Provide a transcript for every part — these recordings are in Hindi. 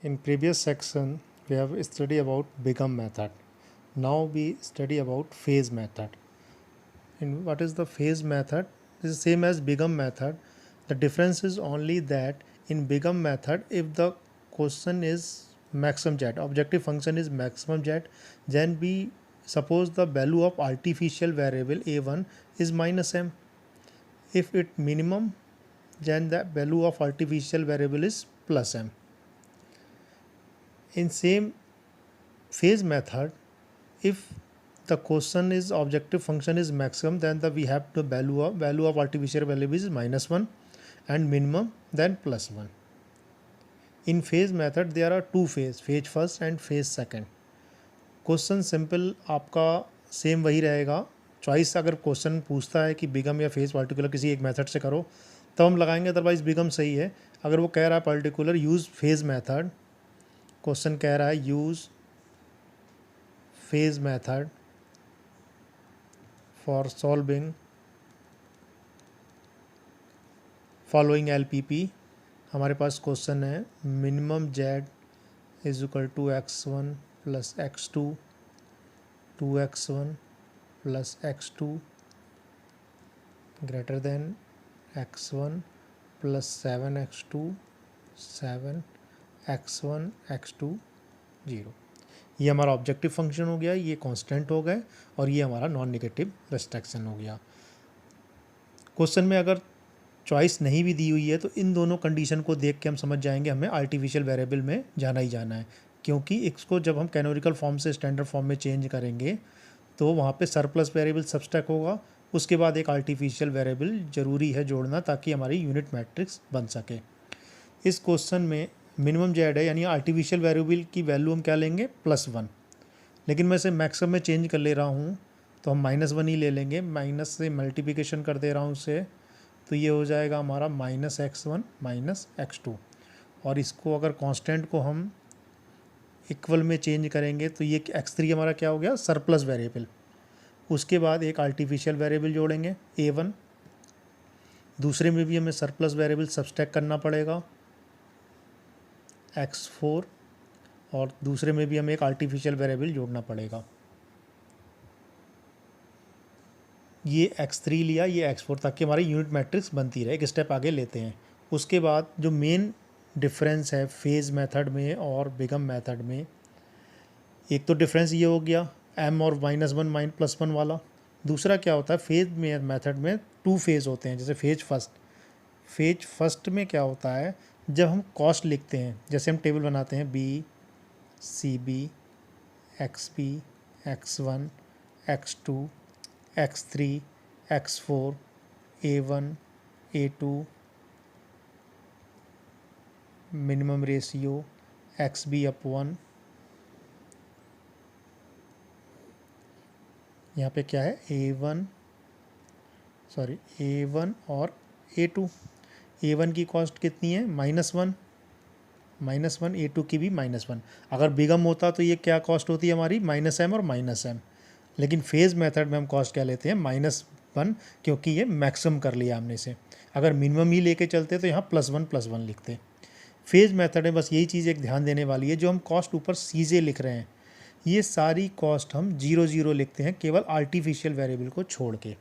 In previous section, we have studied about Begum method. Now we study about phase method. And what is the phase method? This is same as Begum method. The difference is only that in Begum method, if the question is maximum z, objective function is maximum z, then we suppose the value of artificial variable a1 is minus m. If it minimum, then the value of artificial variable is plus m. In same phase method, if the question is objective function is maximum, then we have the value of artificial variable is -1 and minimum then +1. In phase method there are two phase first and phase second. Question simple आपका सेम वही रहेगा. चॉइस अगर क्वेश्चन पूछता है कि बिगम या फेज पार्टिकुलर किसी एक मेथड से करो तब हम लगाएंगे, अदरवाइज बिगम सही है. अगर वो कह रहा है particular use phase method, question कह रहा है use phase method for solving following LPP. हमारे पास क्वेश्चन है minimum z is equal to x1 plus x2 2x1 plus x2 greater than x1 प्लस 7x2 7x1 x2 0. ये हमारा ऑब्जेक्टिव फंक्शन हो गया, ये कांस्टेंट हो गए और ये हमारा नॉन नेगेटिव रिस्ट्रिक्शन हो गया. क्वेश्चन में अगर चॉइस नहीं भी दी हुई है तो इन दोनों कंडीशन को देख के हम समझ जाएंगे हमें आर्टिफिशियल वेरिएबल में जाना ही जाना है, क्योंकि इसको जब हम कैनोनिकल फॉर्म से स्टैंडर्ड फॉर्म में चेंज करेंगे तो वहाँ पे सरप्लस वेरिएबल सबस्ट्रैक्ट होगा, उसके बाद एक आर्टिफिशियल वेरिएबल ज़रूरी है जोड़ना ताकि हमारी यूनिट मैट्रिक्स बन सके. इस क्वेश्चन में मिनिमम जेड है, यानी आर्टिफिशियल वेरिएबल की वैल्यू हम क्या लेंगे +1, लेकिन मैं इसे मैक्सिमम में चेंज कर ले रहा हूँ तो हम -1 ही ले लेंगे. माइनस से मल्टीप्लिकेशन कर दे रहा हूँ उसे, तो ये हो जाएगा हमारा -x1 -x2. और इसको अगर कांस्टेंट को हम इक्वल में चेंज करेंगे तो ये x3 हमारा क्या हो गया सरप्लस वेरिएबल. उसके बाद एक आर्टिफिशियल वेरिएबल जोड़ेंगे a1, दूसरे में भी हमें सरप्लस वेरिएबल सब्सट्रैक्ट करना पड़ेगा x4, और दूसरे में भी हमें एक आर्टिफिशियल वेरिएबल जोड़ना पड़ेगा. ये x3 लिया, ये x4, ताकि हमारी यूनिट मैट्रिक्स बनती रहे. एक स्टेप आगे लेते हैं. उसके बाद जो मेन डिफरेंस है फेज मेथड में और बिगम मेथड में, एक तो डिफरेंस ये हो गया m और -1 +1 वाला. दूसरा क्या होता है फेज में मेथड में 2 फेज होते हैं. जैसे फेज फर्स्ट में क्या होता है, जब हम कॉस्ट लिखते हैं, जैसे हम टेबल बनाते हैं B CB XB X1 X2 x3 x4 a1 a2 minimum ratio xb/1. यहाँ पे क्या है a1 और a2. a1 की कॉस्ट कितनी है -1 a2 की भी -1. अगर बिगम होता तो ये क्या कॉस्ट होती है हमारी -m और -m, लेकिन फेज मेथड में हम कॉस्ट क्या लेते हैं -1, क्योंकि ये मैक्सिमम कर लिया हमने इसे. अगर मिनिमम ही लेके चलते तो यहाँ +1 लिखते. फेज मेथड में बस यही चीज़ एक ध्यान देने वाली है, जो हम कॉस्ट ऊपर सीजे लिख रहे हैं ये सारी कॉस्ट हम 0 लिखते हैं केवल आर्टिफिशियल वेरिएबल को छोड़ के.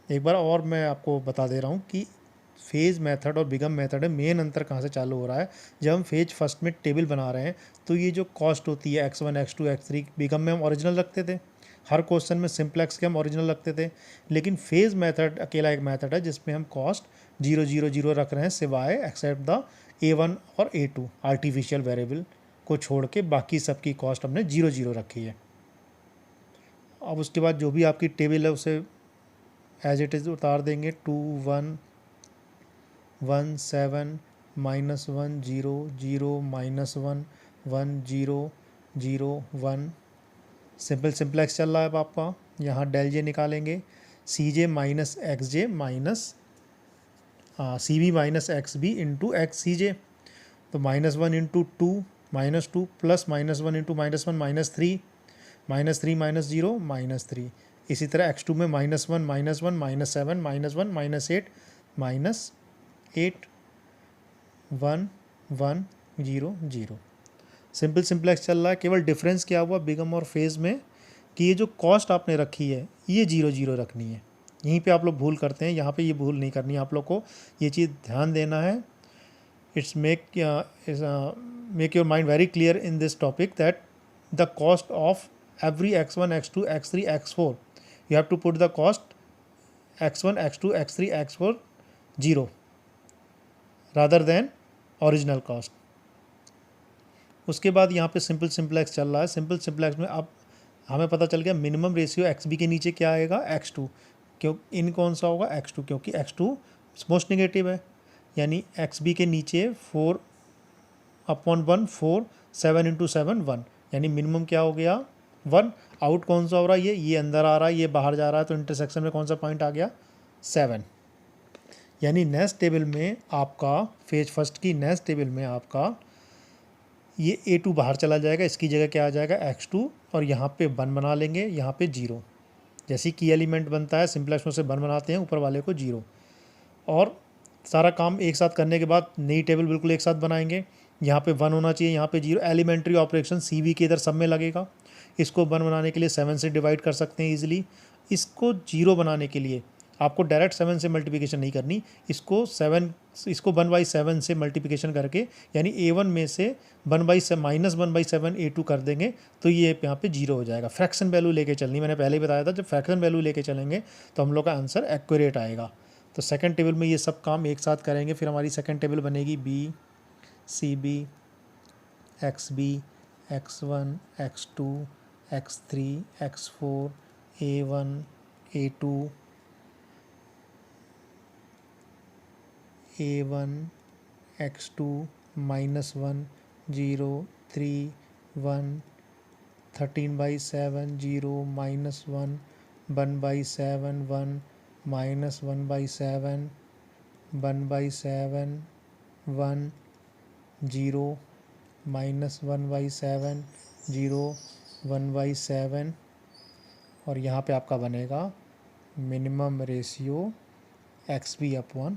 एक बार और मैं आपको बता दे रहा हूँ कि फेज मेथड और बिगम मेथड में मेन अंतर कहाँ से चालू हो रहा है. जब हम फेज फर्स्ट में टेबल बना रहे हैं तो ये जो कॉस्ट होती है x1 x2 x3 बिगम में हम ओरिजिनल रखते थे, हर क्वेश्चन में सिंपलेक्स के हम ओरिजिनल रखते थे. लेकिन फेज मेथड अकेला एक मेथड है जिसमें हम कॉस्ट 0 रख रहे हैं, सिवाय एक्सेप्ट द a1 और a2 आर्टिफिशियल वेरिएबल को छोड़ के बाकी सबकी कॉस्ट हमने 0 रखी है. अब उसके बाद जो भी आपकी टेबल है उसे एज इट इज़ उतार देंगे. 2 1 1 7 -1 0 0 -1 1 0 0 1. सिंपलेक्स चल रहा है आपका. यहाँ डेल जे निकालेंगे CJ minus XJ minus CB minus XB into XCJ. तो -1 इंटू 2 -2 प्लस -1 इंटू -1 -3 -0 -3. इसी तरह x2 में -1 -1 -7 -1 -8 -8 1 1 जीरो जीरो। सिंपल सिंपलेक्स चल रहा है, केवल डिफरेंस क्या हुआ बिगम और फेज़ में कि ये जो कॉस्ट आपने रखी है ये जीरो जीरो रखनी है। यहीं पे आप लोग भूल करते हैं, यहाँ पे ये भूल नहीं करनी है आप लोग को, ये चीज़ ध्यान देना है। It's make your mind very clear in this topic that the cost of every x1 x2 x3 x4 you have to put the cost x1 x2 x3 x4 0 rather than original cost। उसके बाद यहाँ पे सिंपल सिंपलेक्स चल रहा है। सिंपल सिंपलेक्स में अब हमें पता चल गया मिनिमम रेशियो एक्स बी के नीचे क्या आएगा x2, क्यों इन कौन सा होगा x2, क्योंकि x2 मोस्ट नेगेटिव है, यानी एक्स बी के नीचे 4/1 4 7 इंटू 7 1, यानी मिनिमम क्या हो गया 1। आउट कौन सा हो रहा है, ये अंदर आ रहा है, ये बाहर जा रहा है, तो इंटरसेक्शन में कौन सा पॉइंट आ गया 7। यानी नेक्स्ट टेबल में आपका फेज फर्स्ट की नेक्स्ट टेबल में आपका ये A2 बाहर चला जाएगा, इसकी जगह क्या आ जाएगा x2, और यहाँ पे 1 बना लेंगे, यहाँ पे 0। जैसे की एलिमेंट बनता है सिंपलेक्स में से 1 बनाते हैं, ऊपर वाले को 0। और सारा काम एक साथ करने के बाद नई टेबल बिल्कुल एक साथ बनाएंगे। यहाँ पे 1 होना चाहिए, यहाँ पे 0। एलिमेंट्री ऑपरेशन सी बी के इधर सब में लगेगा। इसको 1 बनाने के लिए 7 से डिवाइड कर सकते हैं ईजिली। इसको 0 बनाने के लिए आपको डायरेक्ट 7 से मल्टीप्लिकेशन नहीं करनी, इसको 1/7 से मल्टीप्लिकेशन करके, यानी A1 में से -1/7 A2 कर देंगे, तो ये यहाँ पे 0 हो जाएगा। फ्रैक्शन वैल्यू लेके चलनी, मैंने पहले ही बताया था, जब फ्रैक्शन वैल्यू लेके चलेंगे तो हम लोग का आंसर एक्यूरेट आएगा। तो सेकंड टेबल में ये सब काम एक साथ करेंगे, फिर हमारी सेकंड टेबल बनेगी B C B XB X1 X2 X3 X4 A1 A2 A1 x2 -1 0 3 1 13/7 0 -1 1/7 1 -1/7 1/7 1 0 -1/7 0 1/7। और यहाँ पे आपका बनेगा मिनिमम रेशियो XB/1,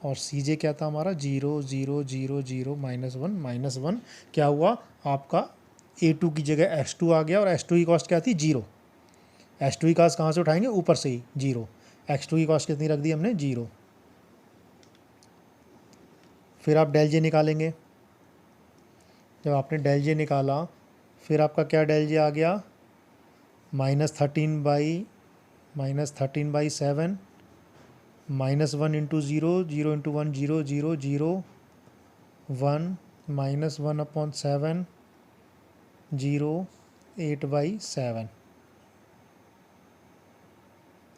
और CJ क्या था हमारा 0 0 0 0 -1 -1। क्या हुआ आपका A2 की जगह x2 आ गया, और x2 की कॉस्ट क्या थी 0। x2 की कॉस्ट कहाँ से उठाएंगे, ऊपर से ही 0। x2 की कॉस्ट कितनी रख दी हमने 0। फिर आप डेल जे निकालेंगे। जब आपने डेल जे निकाला फिर आपका क्या डेल जे आ गया -13/7 -1 into 0 0 into 1 0 0 0 1 -1/7 0 8/7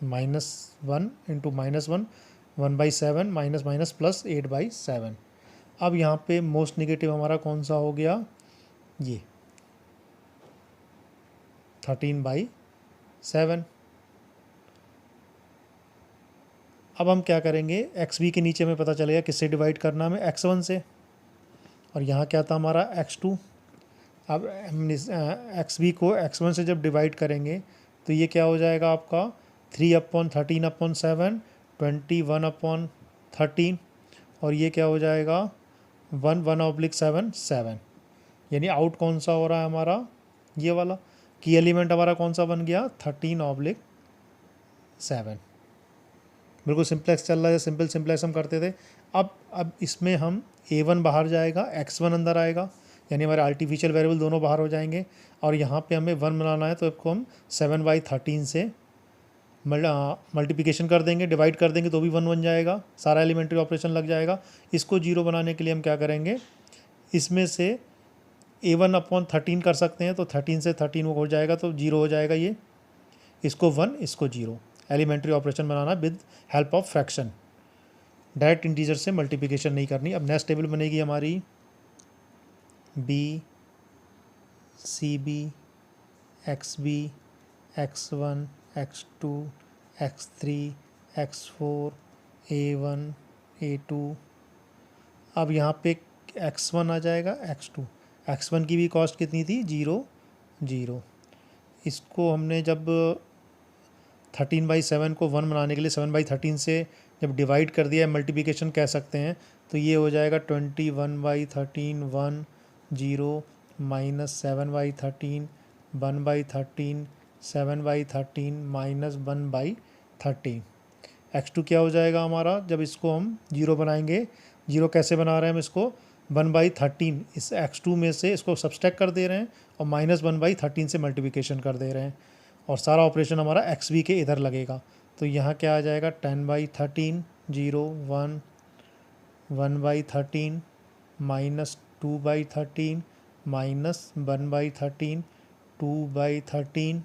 -1 into -1 1/7 minus plus 8/7। अब यहाँ पे मोस्ट नेगेटिव हमारा कौन सा हो गया, ये 13/7। अब हम क्या करेंगे, एक्स बी के नीचे में पता चलेगा किससे डिवाइड करना हमें, x1 से, और यहाँ क्या था हमारा x2। अब हम एक्स बी को x1 से जब डिवाइड करेंगे तो ये क्या हो जाएगा आपका 3/13/7 21/13, और ये क्या हो जाएगा 1/7 7। यानी आउट कौन सा हो रहा है हमारा, ये वाला की एलिमेंट हमारा कौन सा बन गया 13/7। बिल्कुल सिंप्लेक्स चल रहा है, सिंपल सिंप्लेक्स हम करते थे। अब इसमें हम A1 बाहर जाएगा, x1 अंदर आएगा, यानी हमारे आर्टिफिशियल वेरिएबल दोनों बाहर हो जाएंगे। और यहाँ पे हमें 1 बनाना है, तो इसको हम 7/13 से मल्टीप्लिकेशन कर देंगे, डिवाइड कर देंगे तो भी 1 बन जाएगा, सारा एलिमेंट्री ऑपरेशन लग जाएगा। इसको 0 बनाने के लिए हम क्या करेंगे, इसमें से A1/13 कर सकते हैं, तो 13 से 13 वो हो जाएगा, तो 0 हो जाएगा ये। इसको 1 इसको 0, एलिमेंट्री ऑपरेशन बनाना with help of fraction, direct integer से मल्टीप्लिकेशन नहीं करनी। अब नेक्स्ट टेबल बनेगी हमारी B CB XB X1 X2 X3 X4 A1 A2। अब यहाँ पे x1 आ जाएगा, x1 की भी कॉस्ट कितनी थी 0 0। इसको हमने जब 13/7 को 1 बनाने के लिए 7/13 से जब डिवाइड कर दिया, मल्टीप्लिकेशन कह सकते हैं, तो ये हो जाएगा 21/13 1 0 माइनस 7/13 1/13 7/13 माइनस 1/13। x2 क्या हो जाएगा हमारा, जब इसको हम जीरो बनाएंगे, जीरो कैसे बना रहे हैं हम इसको, 1/13 इस x2 में से इसको सब्सट्रैक्ट कर दे रहे हैं और माइनस 1/13 से मल्टीप्लिकेशन कर दे रहे हैं और सारा ऑपरेशन हमारा xb के इधर लगेगा। तो यहाँ क्या आ जाएगा 10/13 0 1 1/13 माइनस 2/13 माइनस 1/13 2/13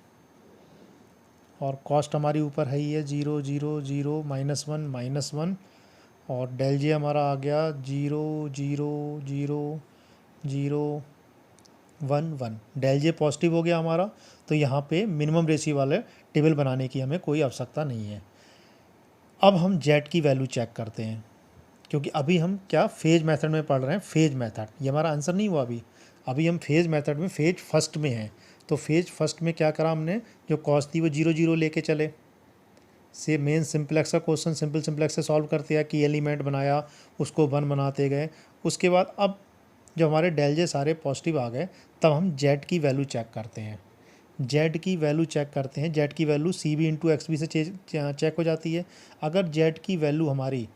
और कॉस्ट हमारी ऊपर है ही है 0 0 0 -1 और डेल जे हमारा आ गया 0 0 0 0 1 1। डेल जे पॉजिटिव हो गया हमारा, तो यहाँ पे मिनिमम रेशियो वाले टेबल बनाने की हमें कोई आवश्यकता नहीं है। अब हम जेड की वैल्यू चेक करते हैं, क्योंकि अभी हम क्या फेज मेथड में पढ़ रहे हैं। फेज मेथड ये हमारा आंसर नहीं हुआ अभी हम फेज मेथड में फेज फर्स्ट में हैं। तो फेज फर्स्ट में क्या करा हमने, जो कॉस्ट थी वो 0 0 लेके चले, से मेन सिंपलेक्स का क्वेश्चन सिंपल सिंपलेक्स से सॉल्व करते हैं, की एलिमेंट बनाया उसको 1 बनाते गए। उसके बाद अब जब हमारे डेल जे सारे पॉजिटिव आ गए, तब हम जेड की वैल्यू चेक करते हैं। जेड की वैल्यू चेक करते हैं, जेड की value c b into x b से चेक हो जाती है। अगर जेड की वैल्यू हमारी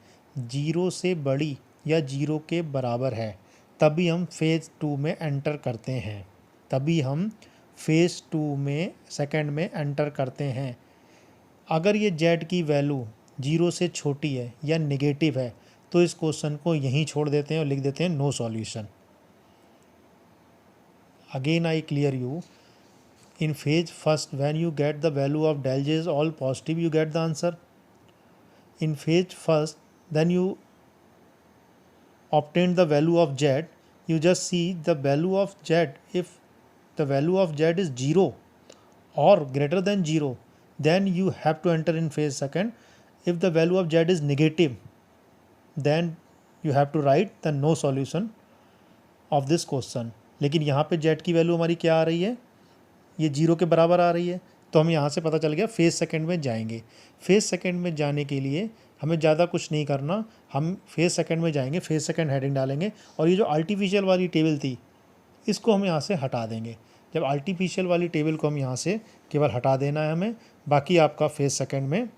0 से बड़ी या 0 के बराबर है, तभी हम फेज़ 2 में एंटर करते हैं, तभी हम फेज़ 2 में सेकंड में एंटर करते हैं। अगर ये जेड की वैल्यू 0 से छोटी है या नेगेटिव है, तो इस क्वेश्चन को यहीं छोड़ देते हैं और लिख देते हैं no solution. Again I clear you, in phase first when you get the value of del j is all positive, you get the answer. In phase first, then you obtain the value of z, you just see the value of z. If the value of z is 0 or greater than 0, then you have to enter in phase second. If the value of z is negative, then you have to write the no solution of this question. लेकिन यहाँ पे z की वैल्यू हमारी क्या आ रही है, ये 0 के बराबर आ रही है, तो हम यहाँ से पता चल गया फेज़ सेकंड में जाएंगे। फेज़ सेकंड में जाने के लिए हमें ज़्यादा कुछ नहीं करना, हम फेज़ सेकंड में जाएंगे, फेज़ सेकंड हेडिंग डालेंगे और ये जो आर्टिफिशियल वाली टेबल थी इसको हम यहाँ से हटा देंगे। जब आर्टिफिशियल वाली टेबल को हम यहाँ से केवल हटा देना है हमें, बाकी आपका फेज़ सेकंड में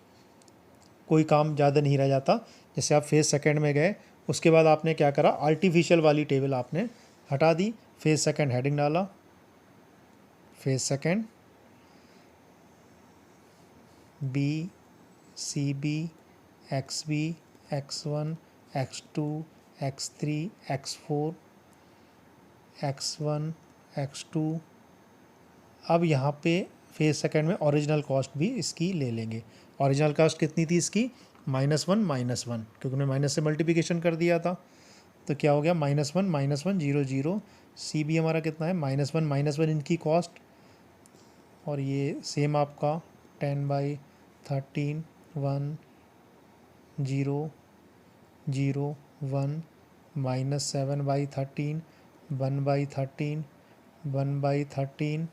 कोई काम ज़्यादा नहीं रह जाता। जैसे आप फेज़ सेकंड में गए, उसके बाद आपने क्या करा, आर्टिफिशियल वाली टेबल आपने हटा दी, फेज़ सेकंड हेडिंग डाला, phase second b c b x b x1 x2 x3 x4 x1 x2। अब यहाँ पे फेज सेकंड में ओरिजिनल कॉस्ट भी इसकी ले लेंगे। ओरिजिनल कॉस्ट कितनी थी इसकी, -1 क्योंकि हमने माइनस से मल्टीप्लिकेशन कर दिया था। तो क्या हो गया, -1 0 0। सी बी हमारा कितना है, -1 इनकी कॉस्ट, और ये सेम आपका 10/13 1 0 0 1 -7/13 1/13 1/13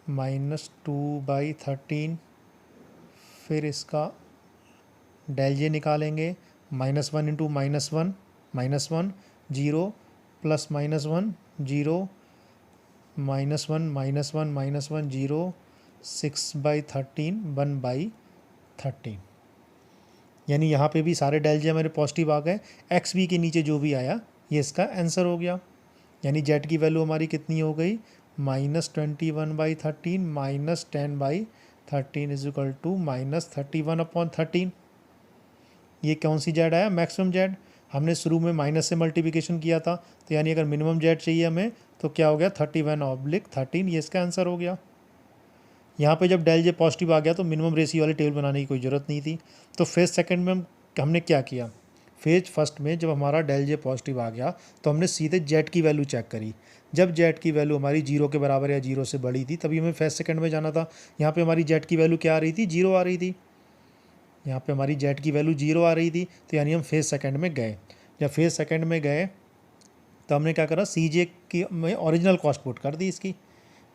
-2/13। फिर इसका डेल जे निकालेंगे, -1 इंटू -1 0 प्लस -1 0 -1 0 6/13 1/13। यानी यहाँ पे भी सारे डेल जे हमारे पॉजिटिव आ गए। एक्स बी के नीचे जो भी आया ये इसका आंसर हो गया। यानी जेड की वैल्यू हमारी कितनी हो गई, -21/13 -10/13 इज इक्वल टू -31/13। ये कौन सी जेड आया, मैक्सिमम जेड। हमने शुरू में माइनस से मल्टीप्लिकेशन किया था, तो यानी अगर मिनिमम जेड चाहिए हमें, तो क्या हो गया 31/13, ये इसका आंसर हो गया। यहाँ पे जब डेल जे पॉजिटिव आ गया तो मिनिमम रेशियो वाली टेबल बनाने की कोई ज़रूरत नहीं थी। तो फेज़ सेकंड में हमने क्या किया, फेज फर्स्ट में जब हमारा डेल जे पॉजिटिव आ गया तो हमने सीधे जेड की वैल्यू चेक करी। जब जेड की वैल्यू हमारी 0 के बराबर या 0 से बड़ी थी, तभी हमें फेज सेकंड में जाना था। यहाँ पे हमारी जेड की वैल्यू क्या आ रही थी, 0 आ रही थी। यहाँ पे हमारी जेड की वैल्यू 0 आ रही थी, तो यानी हम फेज़ सेकंड में गए। जब फेज़ सेकंड में गए तो हमने क्या करा, सी जे की में ओरिजिनल कॉस्ट पुट कर दी इसकी,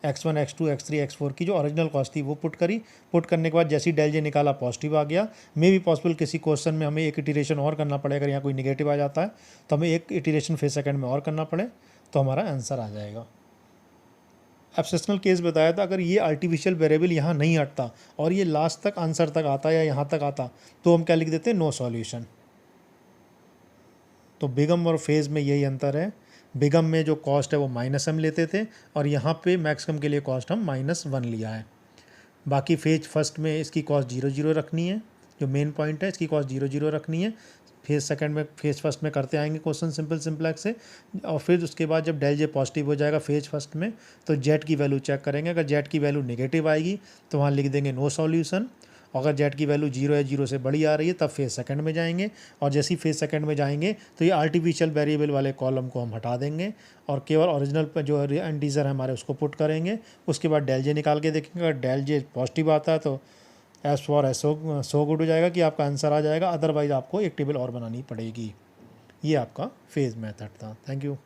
x1 x2 x3 x4 की जो ओरिजिनल कॉस्ट थी वो पुट करी। पुट करने के बाद जैसे ही डेल जे निकाला पॉजिटिव आ गया। मे भी पॉसिबल किसी क्वेश्चन में हमें एक इटीरेशन और करना पड़े, अगर यहाँ कोई निगेटिव आ जाता है तो हमें एक इटीरेशन फेज सेकंड में और करना पड़े तो हमारा आंसर आ जाएगा। एक्सेप्शनल केस बताया था, अगर ये आर्टिफिशियल वेरिएबल यहाँ नहीं हटता और ये लास्ट तक आंसर तक आता या यहाँ तक आता तो हम क्या लिख देते हैं, नो सॉल्यूशन। तो बिगम और फेज़ में यही अंतर है। बिगम में जो कॉस्ट है वो -m लेते थे और यहाँ पे मैक्सिमम के लिए कॉस्ट हम -1 लिया है। बाकी फेज फर्स्ट में इसकी कॉस्ट 0 0 रखनी है, जो मेन पॉइंट है इसकी कॉस्ट 0 0 रखनी है। फेज सेकंड में फेज फर्स्ट में करते आएंगे क्वेश्चन सिंपल सिंपलेक्स से, और फिर उसके बाद जब डेल जे पॉजिटिव हो जाएगा फेज फर्स्ट में तो जेड की वैल्यू चेक करेंगे। अगर जेड की वैल्यू नेगेटिव आएगी तो वहाँ लिख देंगे नो सॉल्यूशन। अगर जेड की वैल्यू 0 या 0 से बड़ी आ रही है तब फेज सेकंड में जाएंगे, और जैसे ही फेज सेकंड में जाएंगे तो ये आर्टिफिशियल वेरिएबल वाले कॉलम को हम हटा देंगे और केवल ओरिजिनल जो इंटीजर है हमारे उसको पुट करेंगे। उसके बाद डेल जे निकाल के देखेंगे, अगर डेल जे पॉजिटिव आता है तो S for S so good हो जाएगा कि आपका आंसर आ जाएगा, अदरवाइज आपको एक टेबल और बनानी पड़ेगी। ये आपका फेज मेथड था। Thank you.